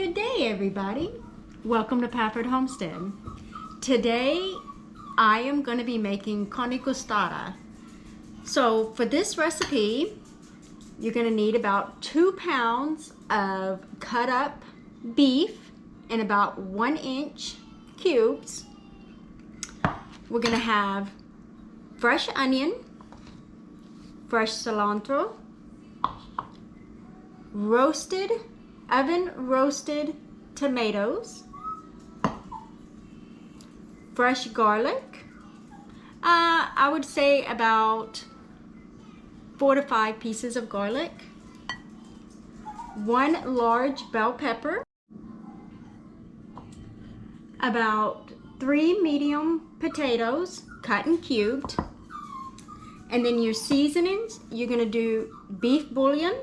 Good day, everybody. Welcome to Pafford Homestead. Today, I am going to be making carne guisada. So for this recipe, you're going to need about 2 pounds of cut up beef in about 1-inch cubes. We're going to have fresh onion, fresh cilantro, oven roasted tomatoes, fresh garlic. I would say about 4 to 5 pieces of garlic, 1 large bell pepper, about 3 medium potatoes cut and cubed, and then your seasonings, you're going to do beef bouillon,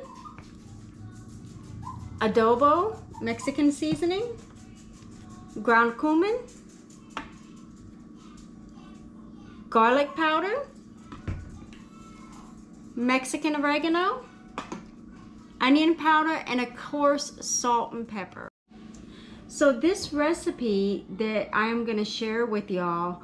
adobo, Mexican seasoning, ground cumin, garlic powder, Mexican oregano, onion powder, and of course salt and pepper. So this recipe that I am going to share with y'all,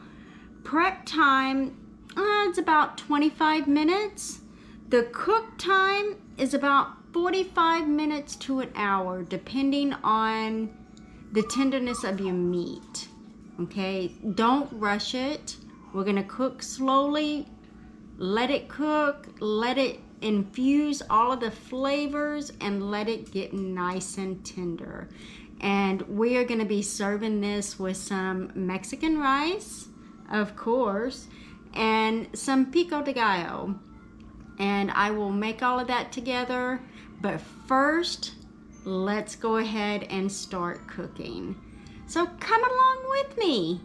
prep time, it's about 25 minutes. The cook time is about 45 minutes to an hour, depending on the tenderness of your meat. Okay, don't rush it. We're gonna cook slowly, let it cook, let it infuse all of the flavors, and let it get nice and tender. And we are gonna be serving this with some Mexican rice, of course, and some pico de gallo. And I will make all of that together. But first, let's go ahead and start cooking. So come along with me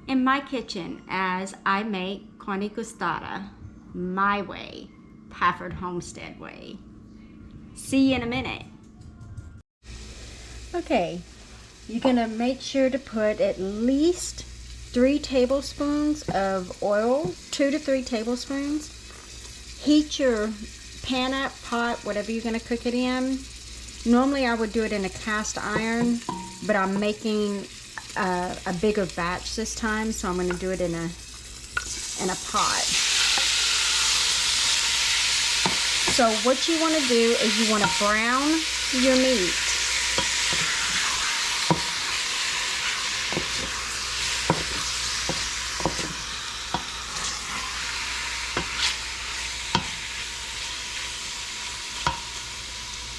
in my kitchen as I make carne guisada my way, Pafford Homestead way. See you in a minute. Okay, you're gonna make sure to put at least 3 tablespoons of oil, 2 to 3 tablespoons. Heat your pan up, pot, whatever you're going to cook it in. Normally I would do it in a cast iron, but I'm making a bigger batch this time, so I'm going to do it in a pot. So what you want to do is you want to brown your meat.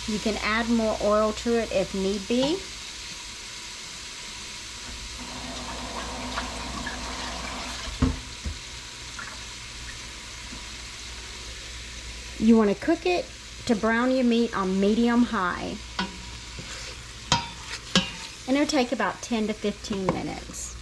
You can add more oil to it if need be. You want to cook it to brown your meat on medium high. And it'll take about 10 to 15 minutes.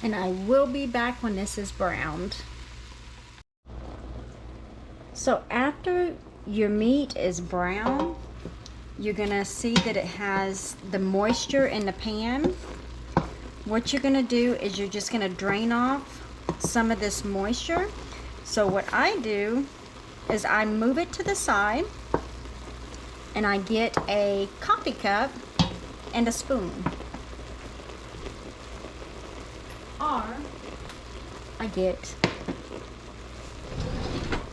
And I will be back when this is browned. So after your meat is brown, you're gonna see that it has the moisture in the pan. What you're gonna do is you're just gonna drain off some of this moisture. So what I do is I move it to the side and I get a coffee cup and a spoon. Or I get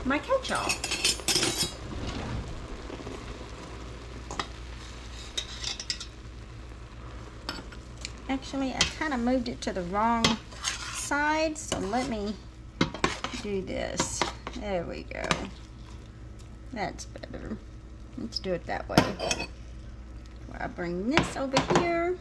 my catch-all. Actually, I kind of moved it to the wrong side, so let me do this. There we go. That's better. Let's do it that way. I bring this over here.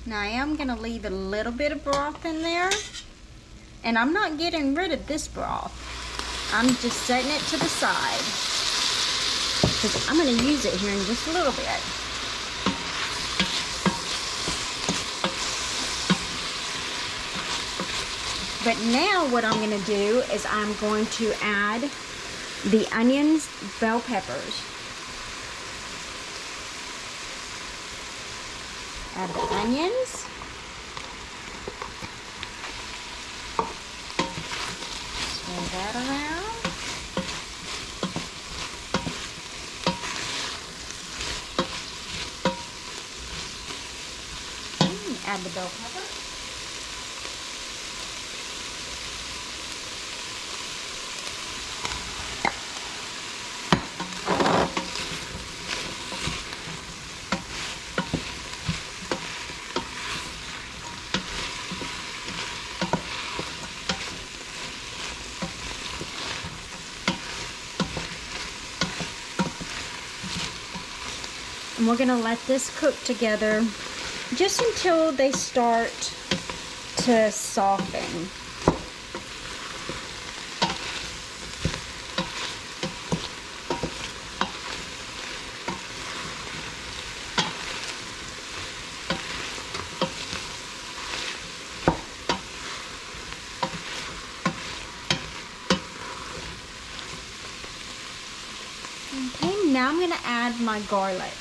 Now I am going to leave a little bit of broth in there, and I'm not getting rid of this broth. I'm just setting it to the side because I'm going to use it here in just a little bit. But now what I'm going to do is I'm going to add the onions, bell peppers. Add the onions. Swirl that around. Add the bell pepper. And we're going to let this cook together just until they start to soften. Okay, now I'm going to add my garlic.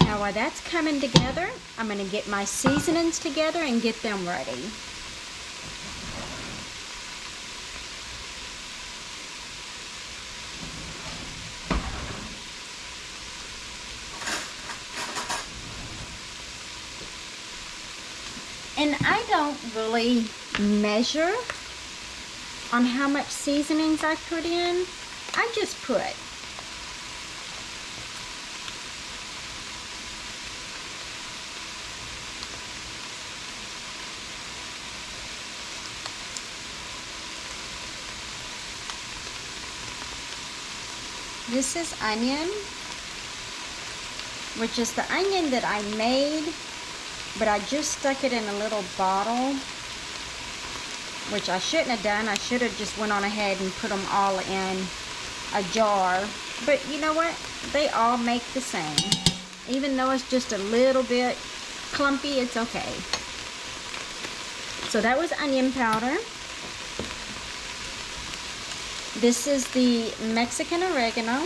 Now while that's coming together, I'm going to get my seasonings together and get them ready. And I don't really measure on how much seasonings I put in. I just put. This is onion, which is the onion that I made, but I just stuck it in a little bottle, which I shouldn't have done. I should have just went on ahead and put them all in a jar. But you know what? They all make the same. Even though it's just a little bit clumpy, it's okay. So that was onion powder. This is the Mexican oregano.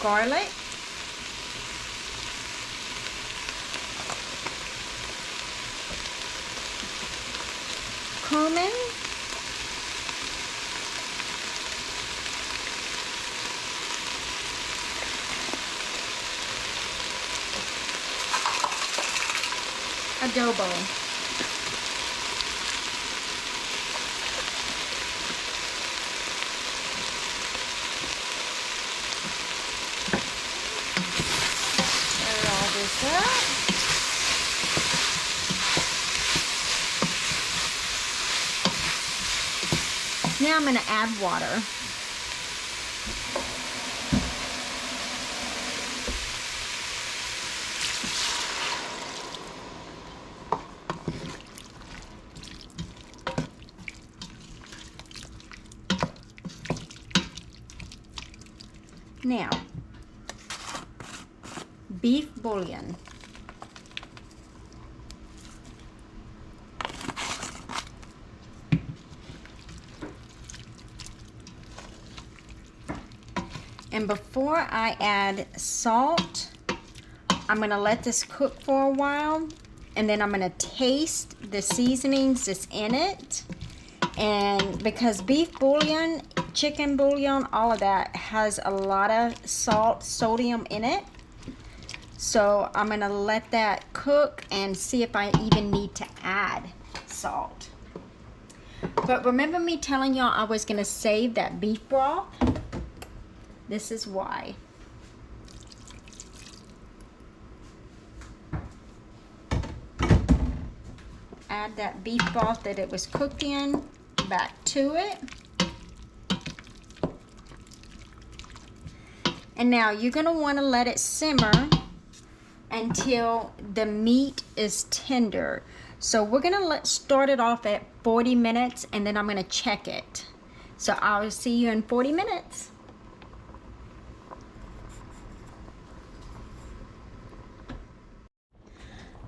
Garlic. Cumin. Adobo. Stir it all Now I'm going to add water. Now, beef bouillon. And before I add salt, I'm going to let this cook for a while, and then I'm going to taste the seasonings that's in it. And because beef bouillon, chicken bouillon, all of that has a lot of sodium in it. So I'm going to let that cook and see if I even need to add salt. But remember me telling y'all I was going to save that beef broth? This is why. Add that beef broth that it was cooked in back to it. And now you're going to want to let it simmer until the meat is tender. So we're going to start it off at 40 minutes, and then I'm going to check it. So I'll see you in 40 minutes.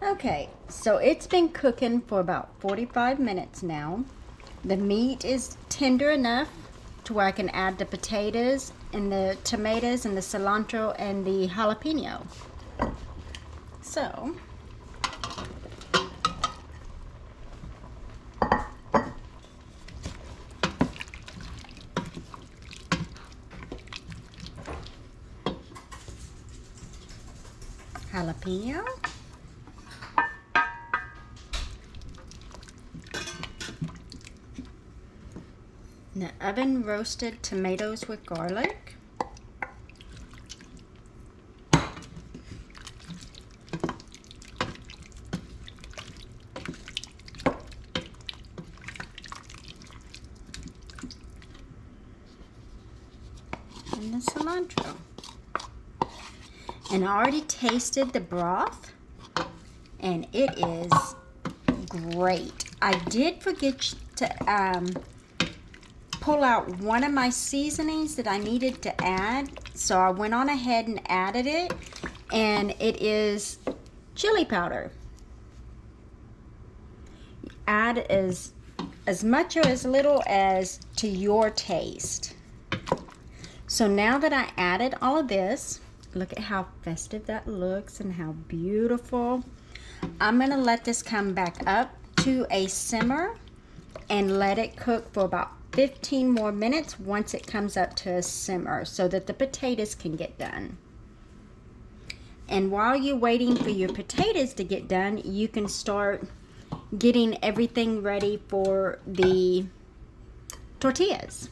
Okay, so it's been cooking for about 45 minutes now. The meat is tender enough to where I can add the potatoes and the tomatoes and the cilantro and the jalapeno. So, jalapeno. The oven roasted tomatoes with garlic. And the cilantro. And I already tasted the broth, and it is great. I did forget to pull out one of my seasonings that I needed to add, so I went on ahead and added it, and it is chili powder. Add as much or as little as to your taste. So now that I added all of this, look at how festive that looks and how beautiful. I'm gonna let this come back up to a simmer and let it cook for about 15 more minutes once it comes up to a simmer, so that the potatoes can get done. And while you're waiting for your potatoes to get done, you can start getting everything ready for the tortillas.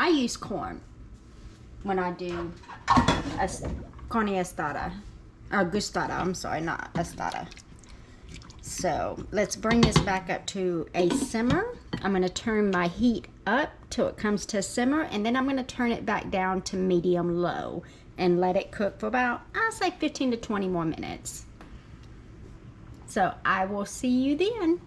I use corn when I do a carne asada, or guisada, I'm sorry, not asada. So let's bring this back up to a simmer. I'm going to turn my heat up till it comes to a simmer, and then I'm going to turn it back down to medium low and let it cook for about, I'll say 15 to 20 more minutes. So I will see you then.